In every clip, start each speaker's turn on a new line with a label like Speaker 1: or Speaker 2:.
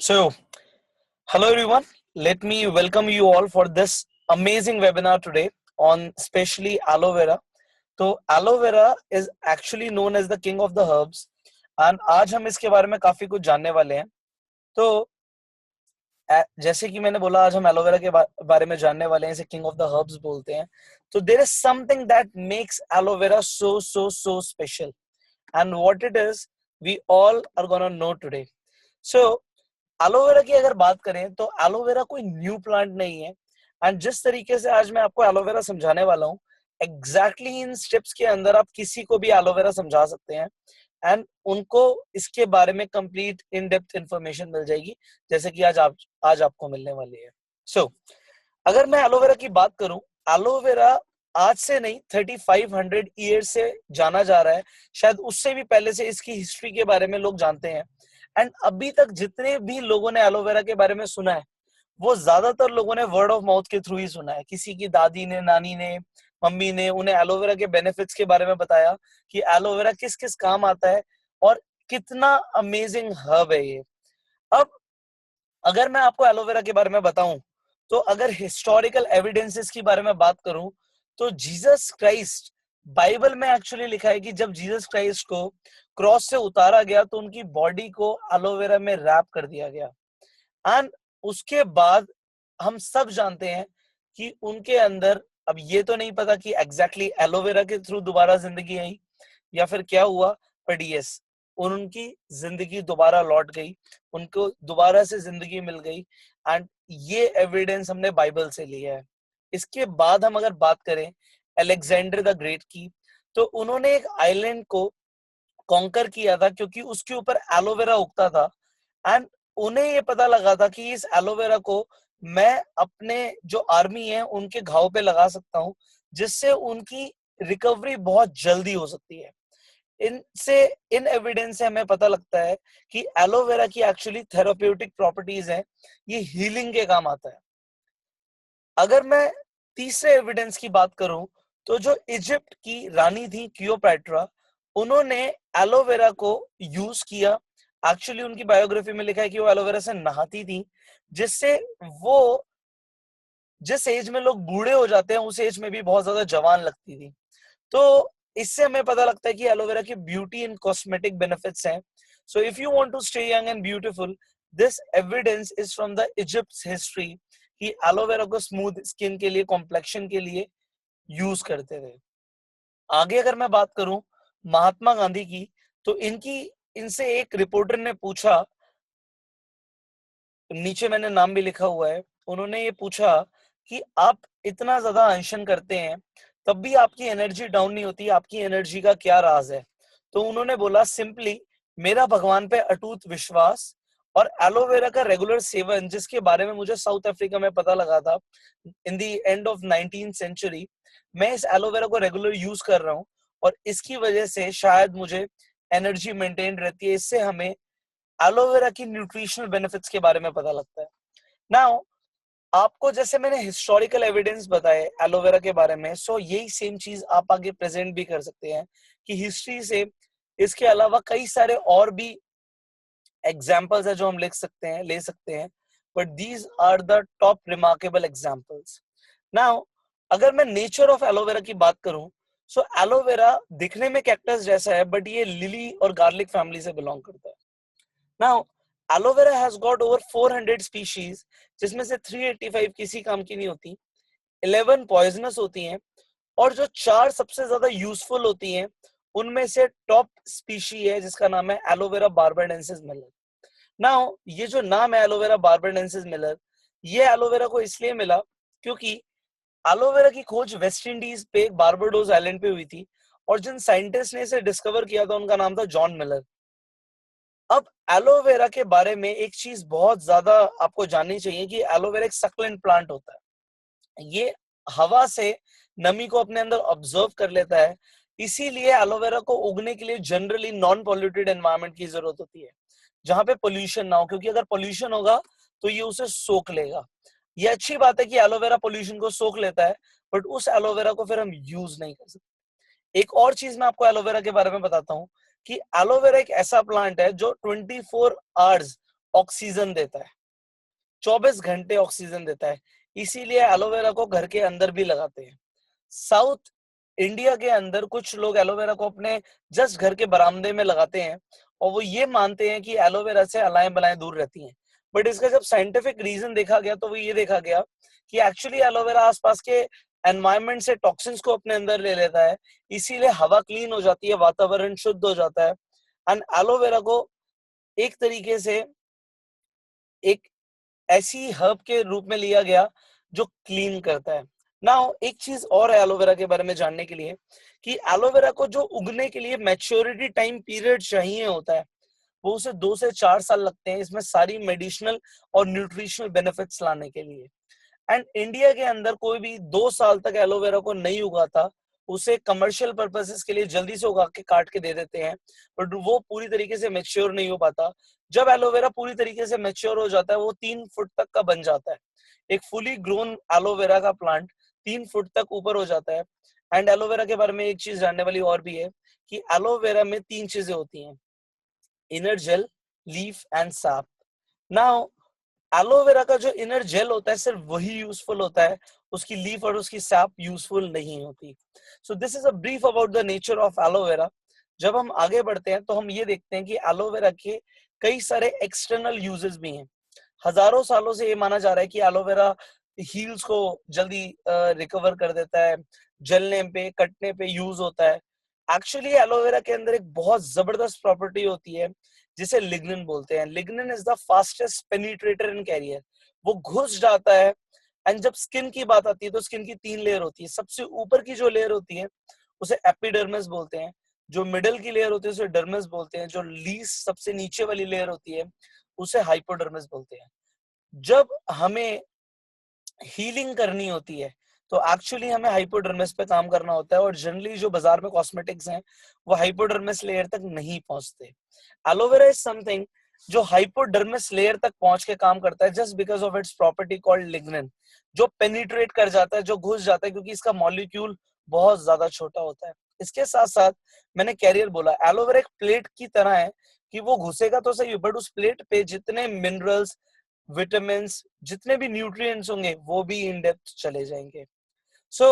Speaker 1: So, hello everyone. Let me welcome you all for this amazing webinar today on specially aloe vera. तो aloe vera is actually known as the king of the herbs and आज हम इसके बारे में काफी कुछ जानने वाले हैं. तो जैसे कि मैंने बोला आज हम एलोवेरा के बारे में जानने वाले हैं, इसे किंग ऑफ द हर्ब्स बोलते हैं. तो there is something that makes aloe vera so special and what it is we all are gonna know today. So aloe vera की अगर बात करें तो एलोवेरा कोई न्यू प्लांट नहीं है एंड जिस तरीके से आज मैं आपको एलोवेरा समझाने वाला हूँ एग्जैक्टली इन स्टेप्स के अंदर आप किसी को भी एलोवेरा समझा सकते हैं एंड उनको इसके बारे में कंप्लीट इन डेप्थ इंफॉर्मेशन मिल जाएगी जैसे कि आज आपको मिलने वाली है. सो अगर मैं एलोवेरा की बात करूं, एलोवेरा आज से नहीं 3500 ईयर से जाना जा रहा है, शायद उससे भी पहले से इसकी हिस्ट्री के बारे में लोग जानते हैं. एंड अभी तक जितने भी लोगों ने एलोवेरा के बारे में सुना है वो ज्यादातर लोगों ने वर्ड ऑफ माउथ के थ्रू ही सुना है. किसी की दादी ने, नानी ने, मम्मी ने उन्हें एलोवेरा के बेनिफिट्स के बारे में बताया कि एलोवेरा किस किस काम आता है और कितना अमेजिंग हर्ब है ये. अब अगर मैं आपको एलोवेरा के बारे में बताऊं तो अगर हिस्टोरिकल एविडेंसेस की बारे में बात करूं तो जीसस क्राइस्ट, बाइबल में एक्चुअली लिखा है कि जब जीसस क्राइस्ट को क्रॉस से उतारा गया तो उनकी बॉडी को एलोवेरा में रैप कर दिया गया एंड उसके बाद हम सब जानते हैं कि उनके अंदर, अब ये तो नहीं पता कि एग्जैक्टली एलोवेरा के थ्रू दोबारा जिंदगी आई या फिर क्या हुआ, बट यस उनकी जिंदगी दोबारा लौट गई, उनको दोबारा से जिंदगी मिल गई एंड ये एविडेंस हमने बाइबल से लिया है. इसके बाद हम अगर बात करें अलेक्जेंडर द ग्रेट की, तो उन्होंने एक आइलैंड को कॉन्कर किया था क्योंकि उसके ऊपर एलोवेरा उगता था एंड उन्हें ये पता लगा था कि इस एलोवेरा को मैं अपने जो आर्मी है उनके घाव पे लगा सकता हूँ जिससे उनकी रिकवरी बहुत जल्दी हो सकती है. इन एविडेंस से हमें पता लगता है कि एलोवेरा की एक्चुअली थेराप्यूटिक प्रॉपर्टीज हैं, ये हीलिंग के काम आता है. अगर मैं तीसरे एविडेंस की बात करूं तो जो इजिप्ट की रानी थी क्लियोपैट्रा, उन्होंने एलोवेरा को यूज किया. एक्चुअली उनकी बायोग्राफी में लिखा है कि वो एलोवेरा से नहाती थी जिससे वो जिस एज में लोग बूढ़े हो जाते हैं उस एज में भी बहुत ज्यादा जवान लगती थी. तो इससे हमें पता लगता है कि एलोवेरा की ब्यूटी एंड कॉस्मेटिक बेनिफिट्स हैं. So if you want to stay young and beautiful, this evidence is from the Egypt's history कि एलोवेरा को स्मूथ स्किन के लिए, कॉम्प्लेक्शन के लिए यूज करते थे. आगे अगर मैं बात करूं महात्मा गांधी की, तो इनसे एक रिपोर्टर ने पूछा, नीचे मैंने नाम भी लिखा हुआ है, उन्होंने ये पूछा कि आप इतना ज्यादा अनशन करते हैं तब भी आपकी एनर्जी डाउन नहीं होती, आपकी एनर्जी का क्या राज है. तो उन्होंने बोला सिंपली मेरा भगवान पे अटूट विश्वास और एलोवेरा का रेगुलर सेवन, जिसके बारे में मुझे साउथ अफ्रीका में पता लगा था in the end of 19th century. मैं इस एलोवेरा को रेगुलर यूज कर रहा हूँ और इसकी वजह से शायद मुझे एनर्जी मेंटेन रहती है. इससे हमें एलोवेरा की न्यूट्रिशनल बेनिफिट्स के बारे में पता लगता है. नाउ आपको जैसे मैंने हिस्टोरिकल एविडेंस बताए एलोवेरा के बारे में, सो यही सेम चीज आप आगे प्रेजेंट भी कर सकते हैं कि हिस्ट्री से इसके अलावा कई सारे और भी एग्जाम्पल्स है जो हम ले सकते हैं, but these are the top remarkable examples. Now अगर मैं नेचर ऑफ एलोवेरा की बात करूं, सो एलोवेरा दिखने में कैक्टस जैसा है बट ये लिली और गार्लिक फैमिली से बिलोंग करता है. Now aloe vera has got over 400 species जिसमें से 385 किसी काम की नहीं होती, 11 पॉइजनस होती हैं और जो 4 सबसे ज्यादा यूजफुल होती हैं उनमें से टॉप स्पीशी है जिसका नाम है एलोवेरा बार्बाडेंसिस मिलर. नाउ ये जो नाम है एलोवेरा बार्बाडेंसिस मिलर, ये एलोवेरा को इसलिए मिला क्योंकि एलोवेरा की खोज वेस्ट इंडीज पे बारबाडोस आइलैंड पे हुई थी और जिन साइंटिस्ट ने इसे डिस्कवर किया था उनका नाम था जॉन मिलर. अब एलोवेरा के बारे में एक चीज बहुत ज्यादा आपको जाननी चाहिए कि एलोवेरा एक सक्लेंट प्लांट होता है. ये हवा से नमी को अपने अंदर ऑब्जर्व कर लेता है, इसीलिए एलोवेरा को उगने के लिए जनरली नॉन पॉल्यूटेड एनवायरनमेंट की जरूरत होती है जहां पे पोल्यूशन ना हो, क्योंकि अगर पोल्यूशन होगा तो ये उसे सोख लेगा. ये अच्छी बात है कि एलोवेरा पोल्यूशन को सोख लेता है बट उस एलोवेरा को फिर हम यूज नहीं कर सकते. एक और चीज मैं आपको एलोवेरा के बारे में बताता हूँ कि एलोवेरा एक ऐसा प्लांट है जो 24 आवर्स ऑक्सीजन देता है, 24 घंटे ऑक्सीजन देता है, इसीलिए एलोवेरा को घर के अंदर भी लगाते हैं। साउथ इंडिया के अंदर कुछ लोग एलोवेरा को अपने जस्ट घर के बरामदे में लगाते हैं और वो ये मानते हैं कि एलोवेरा से अलाएं बलाएं दूर रहती हैं। बट इसका जब साइंटिफिक रीजन देखा गया तो वो ये देखा गया कि एक्चुअली एलोवेरा आसपास के एनवायरनमेंट से टॉक्सिन्स को अपने अंदर ले लेता है, इसीलिए हवा क्लीन हो जाती है, वातावरण शुद्ध हो जाता है। एंड एलोवेरा को एक तरीके से एक ऐसी हर्ब के रूप में लिया गया जो क्लीन करता है। नाउ एक चीज और है एलोवेरा के बारे में जानने के लिए कि एलोवेरा को जो उगने के लिए मैच्योरिटी टाइम पीरियड चाहिए होता है वो उसे 2 से 4 साल लगते हैं इसमें सारी मेडिसिनल और न्यूट्रिशनल बेनिफिट्स लाने के लिए। एंड इंडिया के अंदर कोई भी 2 साल तक एलोवेरा को नहीं उगाता, उसे कमर्शियल पर्पसेस के लिए जल्दी से उगा के काट के दे देते हैं, बट वो पूरी तरीके से मेच्योर नहीं हो पाता। जब एलोवेरा पूरी तरीके से मेच्योर हो जाता है वो 3 फुट तक का बन जाता है। एक फुली ग्रोन एलोवेरा का प्लांट 3 फुट तक ऊपर हो जाता है। एंड एलोवेरा के बारे में एक चीज जानने वाली और भी है कि एलोवेरा में 3 चीजें होती हैं, inner gel, leaf and sap. Now aloe vera का जो इनर जेल होता है सिर्फ वही यूजफुल होता है, उसकी लीफ और उसकी सैप यूजफुल नहीं होती। So this is a brief about the nature of aloe vera. जब हम आगे बढ़ते हैं तो हम ये देखते हैं कि एलोवेरा के कई सारे एक्सटर्नल यूजेस भी हैं। हजारों सालों से ये माना जा रहा है कि एलोवेरा हील्स को जल्दी रिकवर कर देता है, जलने पे कटने पे यूज होता है। एक्चुअली एलोवेरा के अंदर एक बहुत जबरदस्त प्रॉपर्टी होती है जिसे लिग्निन बोलते हैं। Lignin is the fastest penetrator in carrier, वो घुस जाता है। एंड जब स्किन की बात आती है तो स्किन की 3 लेयर होती है। सबसे ऊपर की जो लेयर होती है उसे एपिडर्मिस बोलते हैं, जो मिडल की लेयर होती है उसे डर्मिस बोलते हैं, जो लीस्ट सबसे नीचे वाली लेयर होती है उसे हाइपोडर्मिस बोलते हैं। जब हमें हीलिंग करनी होती है तो एक्चुअली हमें हाइपोडर्मिस पे काम करना होता है, और जनरली जो बाजार में कॉस्मेटिक्स हैं वो हाइपोडर्मिस लेयर तक नहीं पहुंचते। एलोवेरा इज समथिंग जो हाइपोडर्मिस लेयर तक पहुंच के काम करता है just because of its property called lignin, जो पेनिट्रेट कर जाता है, जो घुस जाता है, क्योंकि इसका मॉलिक्यूल बहुत ज्यादा छोटा होता है। इसके साथ साथ मैंने कैरियर बोला, एलोवेरा एक प्लेट की तरह है कि वो घुसेगा तो सही बट उस प्लेट पे जितने मिनरल्स, विटामिन, जितने भी न्यूट्रिएंट्स होंगे वो भी इन डेप्थ चले जाएंगे। सो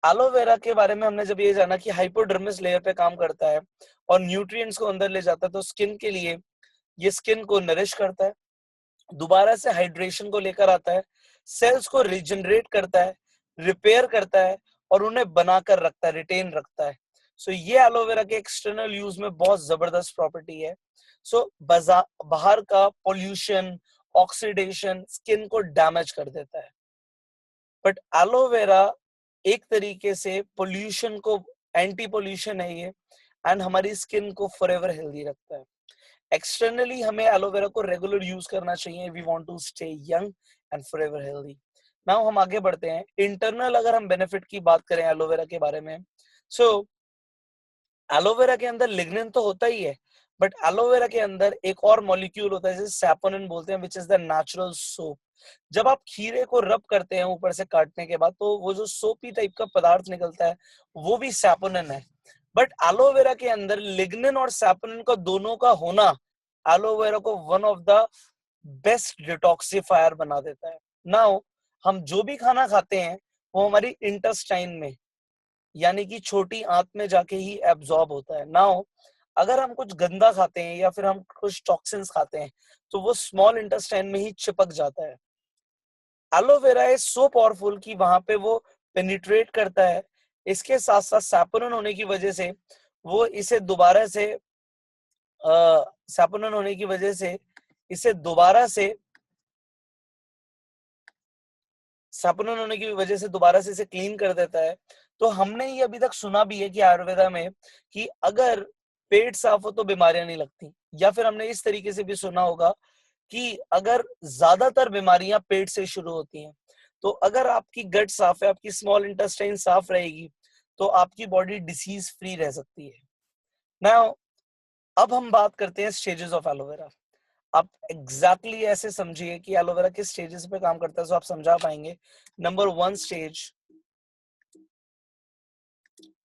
Speaker 1: एलोवेरा के बारे में हमने जब ये जाना कि हाइपोडर्मिस लेयर पे काम करता है और न्यूट्रिएंट्स को अंदर ले जाता है, तो स्किन के लिए ये स्किन को नरिश करता है, दोबारा से हाइड्रेशन को लेकर आता है, सेल्स को रिजनरेट करता है, रिपेयर करता है और उन्हें बनाकर रखता है, रिटेन रखता है। सो ये एलोवेरा के एक्सटर्नल यूज में बहुत जबरदस्त प्रॉपर्टी है। सो बाहर का पोल्यूशन, ऑक्सीडेशन स्किन को डैमेज कर देता है, बट एलोवेरा एक तरीके से पोल्यूशन को, एंटी पोल्यूशन है ये, एंड हमारी स्किन को फॉरएवर हेल्दी रखता है। एक्सटर्नली हमें एलोवेरा को रेगुलर यूज करना चाहिए, we want to stay young and forever healthy. Now हम आगे बढ़ते हैं। इंटरनल अगर हम बेनिफिट की बात करें एलोवेरा के बारे में, सो एलोवेरा के अंदर लिग्निन तो होता ही है, बट एलोवेरा के अंदर एक और मॉलिक्यूल होता है जिसे सैपोनिन बोलते हैं, which is the natural soap. जब आप खीरे को रब करते हैं ऊपर से काटने के बाद तो वो जो सोपी टाइप का पदार्थ निकलता है वो भी सैपोनिन है। बट एलोवेरा के अंदर लिग्निन और सैपोनिन का दोनों का होना एलोवेरा को one of the best detoxifier बना देता है। नाउ हम जो भी खाना खाते हैं वो हमारी इंटेस्टाइन में, यानी कि छोटी आंत में जाके ही एब्जॉर्ब होता है। नाउ अगर हम कुछ गंदा खाते हैं या फिर हम कुछ टॉक्सिन्स खाते हैं तो वो स्मॉल इंटेस्टाइन में ही चिपक जाता है। एलोवेरा इज सो पावरफुल कि वहां पे वो पेनिट्रेट करता है। इसके साथ साथ सैपोनिन होने की वजह से वो इसे दोबारा से सैपोनिन होने की वजह से इसे दोबारा से सैपोनिन होने की वजह से दोबारा से इसे क्लीन कर देता है। तो हमने ये अभी तक सुना भी है कि आयुर्वेदा में कि अगर पेट साफ हो तो बीमारियां नहीं लगती, या फिर हमने इस तरीके से भी सुना होगा कि अगर ज्यादातर बीमारियां पेट से शुरू होती हैं, तो अगर आपकी गट साफ है, आपकी स्मॉल इंटेस्टाइन साफ रहेगी तो आपकी बॉडी डिसीज फ्री रह सकती है। नाउ अब हम बात करते हैं स्टेजेस ऑफ एलोवेरा। आप एग्जैक्टली exactly ऐसे समझिए कि एलोवेरा किस स्टेजेस पे काम करता है तो आप समझा पाएंगे। नंबर 1 स्टेज,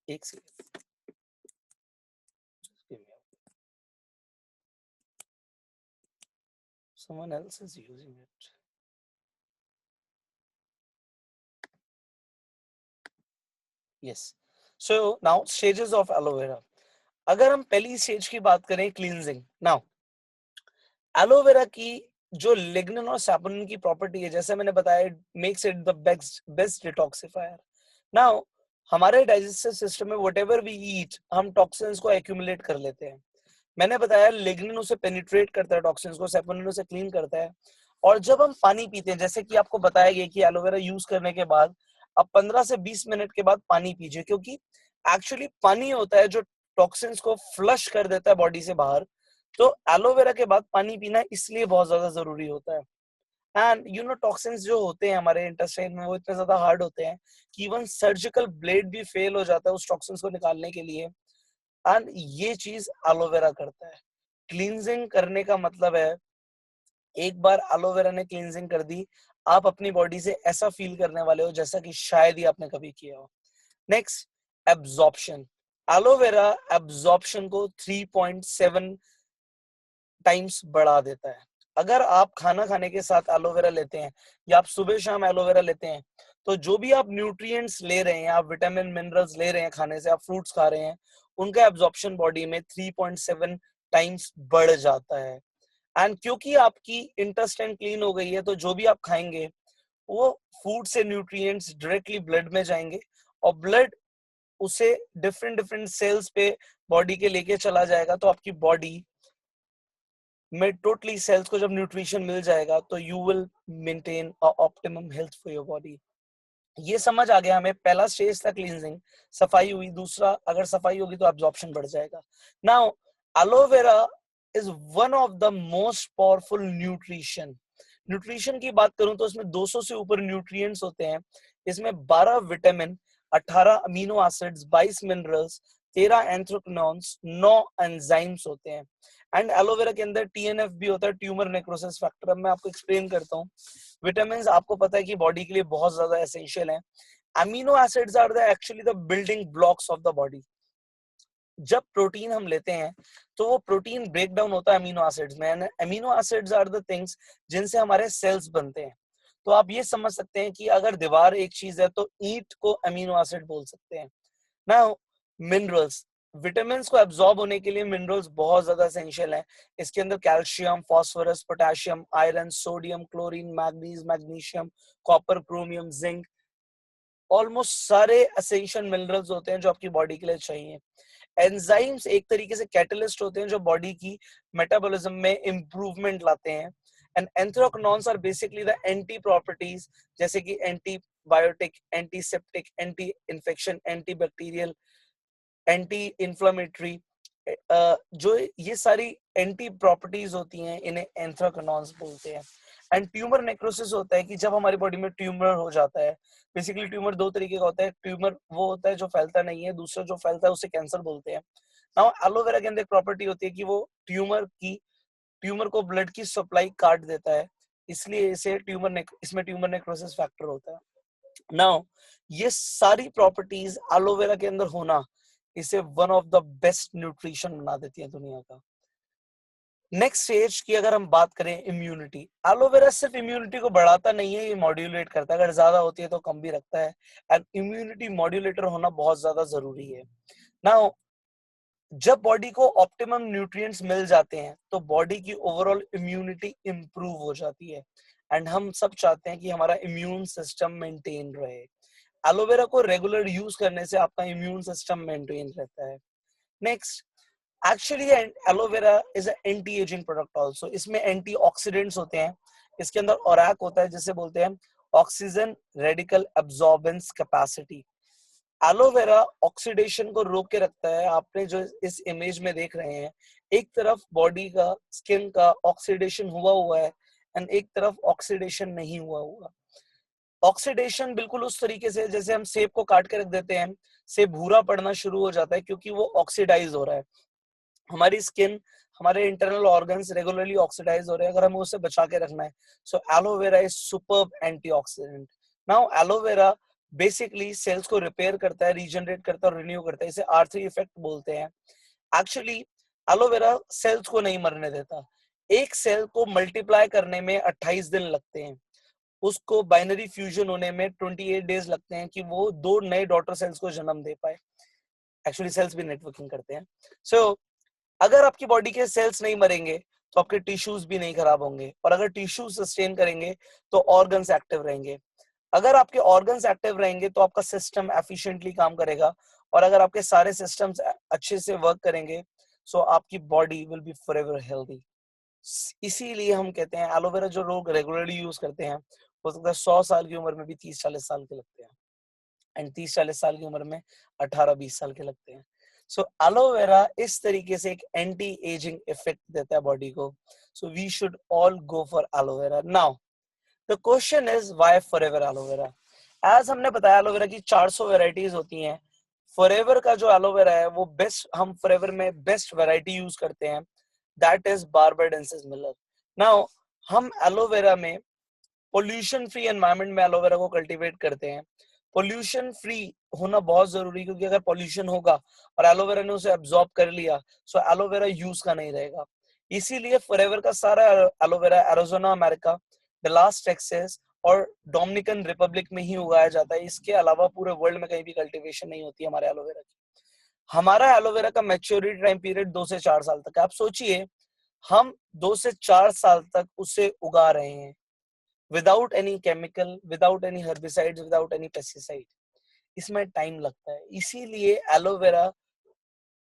Speaker 1: एक second, Someone else is using it. Yes. So now stages of aloe vera. अगर हम पहली स्टेज की बात करें क्लींजिंग, नाउ एलोवेरा की जो लिग्निन और सैपोनिन की प्रॉपर्टी है, जैसे मैंने बताया, makes it the best detoxifier. Now हमारे डाइजेस्टिव सिस्टम में व्हाटएवर वी ईट, हम टॉक्सिन्स को एक्यूमुलेट कर लेते हैं. मैंने बताया लिग्निन उसे पेनिट्रेट करता है टॉक्सिन्स को, सैपोनिन उसे क्लीन करता है. और जब हम पानी पीते हैं, जैसे कि आपको बताया गया कि एलोवेरा यूज करने के बाद आप 15 से 20 मिनट के बाद पानी पीजिए, क्योंकि एक्चुअली पानी होता है जो टॉक्सिन्स को फ्लश कर देता है बॉडी से बाहर. तो एलोवेरा के बाद पानी पीना इसलिए बहुत ज्यादा जरूरी होता है. एंड यू नो टॉक्सिन्स जो होते हैं हमारे इंटेस्टाइन में, वो इतने ज्यादा हार्ड होते हैं कि इवन सर्जिकल ब्लेड भी फेल हो जाता है उस टॉक्सिन्स को निकालने के लिए. एंड ये चीज एलोवेरा करता है. क्लींजिंग करने का मतलब है, एक बार एलोवेरा ने क्लींजिंग कर दी, आप अपनी बॉडी से ऐसा फील करने वाले हो जैसा कि शायद ही आपने कभी किया हो. Next, absorption. एलोवेरा एब्जॉर्प्शन को 3.7 टाइम्स बढ़ा देता है. अगर आप खाना खाने के साथ एलोवेरा लेते हैं या आप सुबह शाम एलोवेरा लेते हैं, तो जो भी आप न्यूट्रिएंट्स ले रहे हैं, आप विटामिन मिनरल्स ले रहे हैं खाने से, आप फ्रूट्स खा रहे हैं, उनका एब्जॉर्प्शन बॉडी में 3.7 टाइम्स बढ़ जाता है. एंड क्योंकि आपकी इंटेस्टाइन क्लीन हो गई है, तो जो भी आप खाएंगे वो फूड से न्यूट्रिएंट्स डायरेक्टली ब्लड में जाएंगे, और ब्लड उसे डिफरेंट डिफरेंट सेल्स पे बॉडी के लेके चला जाएगा. तो आपकी बॉडी में टोटली सेल्स को जब न्यूट्रिशन मिल जाएगा, तो you will maintain a optimum health for your body. ये समझ आ गया हमें. पहला स्टेज था क्लींजिंग, सफाई हुई. दूसरा, अगर सफाई होगी तो एब्जॉर्प्शन बढ़ जाएगा. Now aloe vera is one of the most powerful nutrition की बात करूं तो इसमें 200 से ऊपर न्यूट्रिएंट्स होते हैं. इसमें 12 vitamin, 18 amino acids, 22 minerals, 13 anthraquinones, 9 enzymes होते हैं. एंड एलोवेरा के अंदर टीएनएफ भी होता है, ट्यूमर नेक्रोसिस फैक्टर. अब मैं आपको एक्सप्लेन करता हूँ. विटामिन आपको पता है कि बॉडी के लिए बहुत ज्यादा एसेंशियल है. Amino acids are the actually the building blocks of the body. जब प्रोटीन हम लेते हैं तो वो प्रोटीन ब्रेक डाउन होता है अमीनो एसिड्स में. Amino acids are the things जिनसे हमारे सेल्स बनते हैं. तो आप ये समझ सकते हैं कि अगर दीवार एक चीज है तो ईंट को अमीनो एसिड बोल सकते हैं. नाउ मिनरल्स, विटामिन को एब्जॉर्ब होने के लिए मिनरल्स बहुत ज्यादा एसेंशियल है. इसके अंदर calcium, phosphorus, potassium, iron, sodium, chlorine, manganese, magnesium, copper, chromium, zinc, almost सारे एसेंशियल मिनरल्स होते हैं जो आपकी बॉडी के लिए चाहिए. एंजाइम्स एक तरीके से कैटलिस्ट होते हैं जो बॉडी की मेटाबॉलिज्म में इंप्रूवमेंट लाते हैं. And anthraquinones are basically the anti properties, जैसे कि antibiotic, antiseptic, anti infection, anti bacterial, anti inflammatory. जो ये सारी एंटी प्रॉपर्टीज होती हैं, इन्हें एंथ्राक्विनोन्स बोलते हैं. एंड ट्यूमर नेक्रोसिस होता है कि जब हमारी बॉडी में ट्यूमर हो जाता है. बेसिकली ट्यूमर दो तरीके का होता है. ट्यूमर वो होता है जो फैलता नहीं है, दूसरा जो फैलता है उसे कैंसर बोलते हैं. नाउ एलोवेरा के अंदर एक प्रॉपर्टी होती है कि वो ट्यूमर को ब्लड की सप्लाई काट देता है, इसलिए इसमें ट्यूमर नेक्रोसिस फैक्टर होता है. नाउ ये सारी प्रॉपर्टीज एलोवेरा के अंदर होना इसे one of the best nutrition बना देती है दुनिया का. नेक्स्ट स्टेज की अगर हम बात करें, इम्यूनिटी. एलोवेरा सिर्फ इम्यूनिटी को बढ़ाता नहीं है, ये मॉड्यूलेट करता है. अगर ज्यादा होती है तो कम भी रखता है. एंड इम्यूनिटी मॉड्यूलेटर होना बहुत ज्यादा जरूरी है. नाउ जब बॉडी को ऑप्टिमम न्यूट्रिएंट्स मिल जाते हैं तो बॉडी की ओवरऑल इम्यूनिटी इंप्रूव हो जाती है. एंड हम सब चाहते हैं कि हमारा इम्यून सिस्टम मेंटेन रहे. एलोवेरा को रेगुलर यूज करने से आपका इम्यून सिस्टम मेंटेन रहता है. Next, actually aloe vera is anti ageing product also. इसमें एंटीऑक्सीडेंट्स होते हैं. इसके अंदर ओरैक होता है जिसे बोलते हैं oxygen radical absorbance capacity. Aloe vera oxidation को रोक के रखता है. आपने जो इस इमेज में देख रहे हैं, एक तरफ बॉडी का, स्किन का ऑक्सीडेशन हुआ है एंड एक तरफ ऑक्सीडेशन नहीं हुआ. ऑक्सीडेशन बिल्कुल उस तरीके से जैसे हम सेब को काट के रख देते हैं, सेब भूरा पड़ना शुरू हो जाता है क्योंकि वो ऑक्सीडाइज हो रहा है. हमारी स्किन, हमारे इंटरनल ऑर्गन्स रेगुलरली ऑक्सीडाइज हो रहे हैं, अगर हमें उसे बचा के रखना है. So aloe vera is superb antioxidant. Now aloe vera basically cells को रिपेयर करता है, रीजनरेट करता है और रिन्यू करता है. इसे R3 इफेक्ट बोलते हैं. एक्चुअली एलोवेरा सेल्स को नहीं मरने देता. एक सेल को मल्टीप्लाई करने में 28 दिन लगते हैं, उसको बाइनरी फ्यूजन होने में 28 डेज लगते हैं कि वो 2 नए डॉटर सेल्स को जन्म दे पाए। एक्चुअली सेल्स भी नेटवर्किंग करते हैं। सो अगर आपकी बॉडी के सेल्स नहीं मरेंगे तो आपके टिश्यूज भी नहीं खराब होंगे, और अगर टिश्यू सस्टेन करेंगे तो ऑर्गन्स एक्टिव रहेंगे। अगर आपके ऑर्गन्स एक्टिव रहेंगे तो आपका सिस्टम एफिशिएंटली काम करेगा, और अगर आपके सारे सिस्टम्स अच्छे से वर्क करेंगे सो आपकी body will be forever healthy. इसीलिए हम कहते हैं एलोवेरा जो लोग रेगुलरली यूज करते हैं, हो सकता है 100 साल की उम्र में भी 30-40 साल के लगते हैं, एंड 30-40 साल की उम्र में 18-20 साल के लगते हैं। सो एलोवेरा इस तरीके से एक एंटी एजिंग इफेक्ट देता है बॉडी को। So we should all go for aloe vera. Now the question is why forever aloe vera. As हमने बताया एलोवेरा की 400 वेराइटीज होती हैं। फॉरएवर का जो एलोवेरा है वो बेस्ट, हम फॉरएवर में बेस्ट वैरायटी यूज करते हैं, that is barbadensis Miller. Now हम एलोवेरा में पोल्यूशन फ्री एनवायरनमेंट में एलोवेरा को कल्टीवेट करते हैं। पोल्यूशन फ्री होना बहुत जरूरी है, क्योंकि अगर पोल्यूशन होगा और एलोवेरा ने उसे एब्जॉर्ब कर लिया सो एलोवेरा यूज का नहीं रहेगा। इसीलिए फॉरएवर का सारा aloe vera Arizona America, Dallas Texas और डोमिनिकन रिपब्लिक में ही उगाया जाता है। इसके अलावा पूरे वर्ल्ड में कहीं भी कल्टीवेशन नहीं होती हमारे एलोवेरा की। हमारा एलोवेरा का मैच्योरिटी टाइम पीरियड 2 से 4 साल तक है। आप सोचिए, हम 2 से 4 साल तक उसे उगा रहे हैं without any chemical, without any herbicides, without any pesticide. इसमें टाइम लगता है। इसीलिए एलोवेरा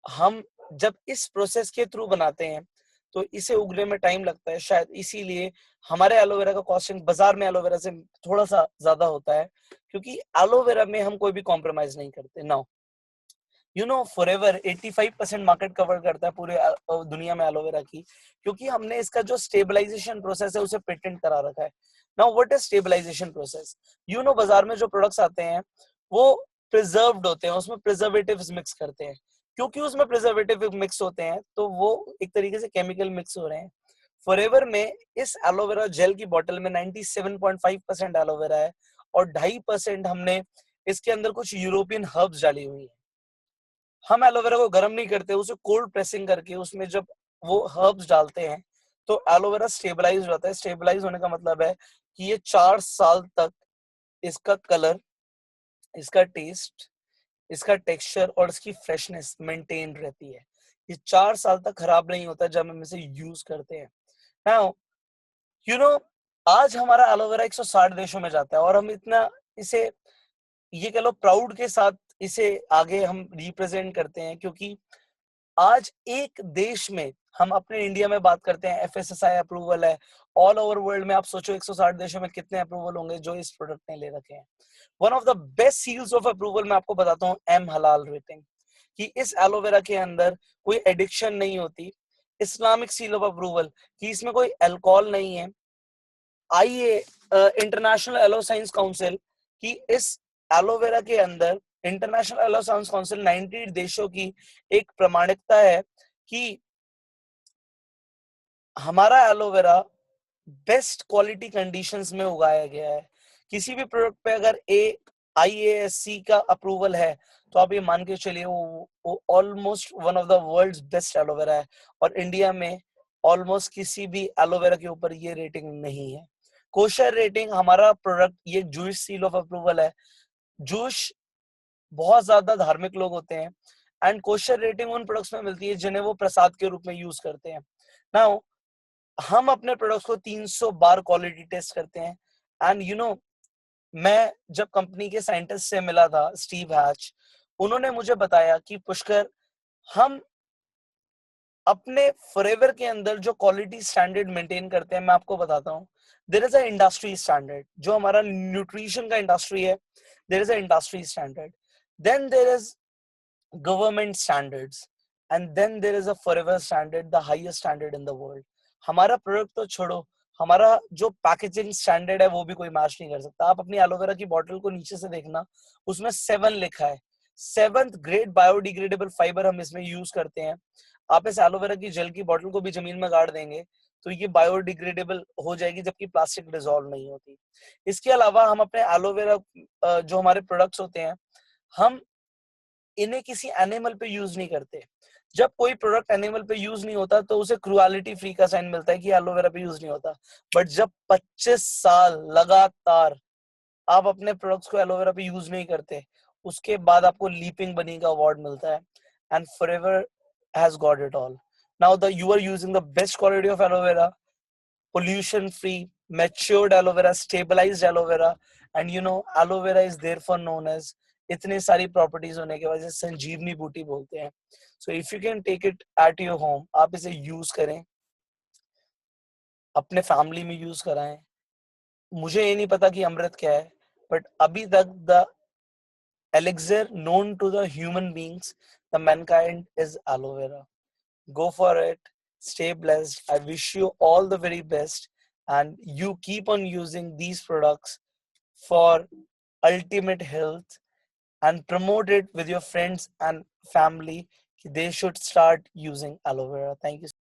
Speaker 1: हम जब इस प्रोसेस के थ्रू बनाते हैं तो इसे उगने में टाइम लगता है। शायद इसीलिए हमारे एलोवेरा का कॉस्टिंग बाजार में एलोवेरा से थोड़ा सा ज्यादा होता है, क्योंकि एलोवेरा में हम कोई भी कॉम्प्रोमाइज नहीं करते। नाउ फॉरएवर 85% मार्केट कवर करता है पूरे दुनिया में एलोवेरा की, क्योंकि हमने इसका जो स्टेबलाइजेशन प्रोसेस है उसे पेटेंट करा रखा है। Now what is stabilization process? बाजार में जो प्रोडक्ट्स आते हैं वो प्रिजर्व्ड होते हैं, उसमें प्रिजर्वेटिव्स मिक्स करते हैं। क्योंकि उसमें प्रिजर्वेटिव मिक्स होते हैं तो वो एक तरीके से केमिकल मिक्स हो रहे हैं। फॉरएवर में इस एलोवेरा जेल की बोतल में 97.5% एलोवेरा है, और 2.5% हमने इसके अंदर कुछ यूरोपियन हर्ब्स डाली हुई है। हम एलोवेरा को गर्म नहीं करते, उसे कोल्ड प्रेसिंग करके उसमें जब वो हर्ब्स डालते हैं तो एलोवेरा स्टेबलाइज होता है। स्टेबलाइज होने का मतलब है कि ये 4 साल तक इसका कलर, इसका टेस्ट, इसका टेक्सचर और इसकी फ्रेशनेस मेंटेन रहती है। ये 4 साल तक खराब नहीं होता जब हम इसे यूज करते हैं। नाउ यू नो आज हमारा एलोवेरा 160 देशों में जाता है, और हम इतना इसे, ये कह लो, प्राउड के साथ इसे आगे हम रिप्रेजेंट करते हैं, क्योंकि आज एक देश में, हम अपने इंडिया में बात करते हैं, एफएसएसआई अप्रूवल है। ऑल ओवर वर्ल्ड में आप सोचो 160 देशों में कितने अप्रूवल होंगे जो इस प्रोडक्ट ने ले रखे हैं। One of the best seals of approval मैं आपको बताता हूँ, एम हलाल रेटिंग, कि इस एलोवेरा के अंदर कोई एडिक्शन नहीं होती। इस्लामिक सील ऑफ अप्रूवल कि इसमें कोई अल्कोहल नहीं है। आइए इंटरनेशनल एलो साइंस काउंसिल की इस एलोवेरा के अंदर, इंटरनेशनल एलो साइंस काउंसिल 90 देशों की एक प्रमाणिकता है कि हमारा एलोवेरा बेस्ट क्वालिटी कंडीशंस में उगाया गया है। किसी भी प्रोडक्ट पे अगर IASC का अप्रूवल है तो आप ये मान के चलिए वो almost one of the world's best aloe vera है, और इंडिया में ऑलमोस्ट किसी भी एलोवेरा के ऊपर ये रेटिंग नहीं है। कोशर रेटिंग हमारा प्रोडक्ट, ये जूश सील ऑफ अप्रूवल है। जूश बहुत ज्यादा धार्मिक लोग होते हैं, एंड कोशर रेटिंग उन प्रोडक्ट्स में मिलती है जिन्हें वो प्रसाद के रूप में यूज करते हैं। नाउ हम अपने प्रोडक्ट्स को 300 बार क्वालिटी टेस्ट करते हैं। एंड मैं जब कंपनी के साइंटिस्ट से मिला था, स्टीव हैच, उन्होंने मुझे बताया कि पुष्कर, हम अपने फॉरएवर के अंदर जो क्वालिटी स्टैंडर्ड मेंटेन करते हैं, मैं आपको बताता हूँ। There is a industry standard, जो हमारा न्यूट्रिशन का इंडस्ट्री है, there is a industry standard, then there is government standards, and then there is a forever standard, the highest standard in the world. हमारा प्रोडक्ट तो छोड़ो, हमारा जो packaging standard है वो भी कोई मैच नहीं कर सकता। आप अपनी एलोवेरा की बोतल को नीचे से देखना, उसमें 7 लिखा है। 7th ग्रेड बायोडिग्रेडेबल फाइबर हम इसमें यूज करते हैं। आप इस एलोवेरा की जेल की बोतल को भी जमीन में गाड़ देंगे तो ये बायोडिग्रेडेबल हो जाएगी, जबकि प्लास्टिक डिसॉल्व नहीं होती। इसके अलावा हम अपने एलोवेरा जो हमारे प्रोडक्ट्स होते हैं, हम इन्हें किसी एनिमल पे यूज नहीं करते। जब कोई प्रोडक्ट एनिमल पे यूज नहीं होता तो उसे क्रुएलिटी फ्री का साइन मिलता है कि एलोवेरा पे यूज नहीं होता। बट जब 25 साल लगातार आप अपने प्रोडक्ट्स को एलोवेरा पे यूज नहीं करते, उसके बाद आपको लीपिंग बनी का अवार्ड मिलता है, and forever has got it all. Now the you are using the best quality of aloe vera, pollution free, matured aloe vera, stabilized aloe vera, and aloe vera is therefore known as, इतनी सारी properties होने के वजह से संजीवनी बूटी बोलते हैं। So if you can take it at your home, आप इसे यूज करें, अपने फैमिली में यूज कराएं। मुझे ये नहीं पता कि अमृत क्या है, बट अभी तक the elixir known to the human beings, the mankind, is aloe vera. Go for it. Stay blessed. I wish you all the very best. And you keep on using these products for ultimate health, and promote it with your friends and family. They should start using aloe vera. Thank you.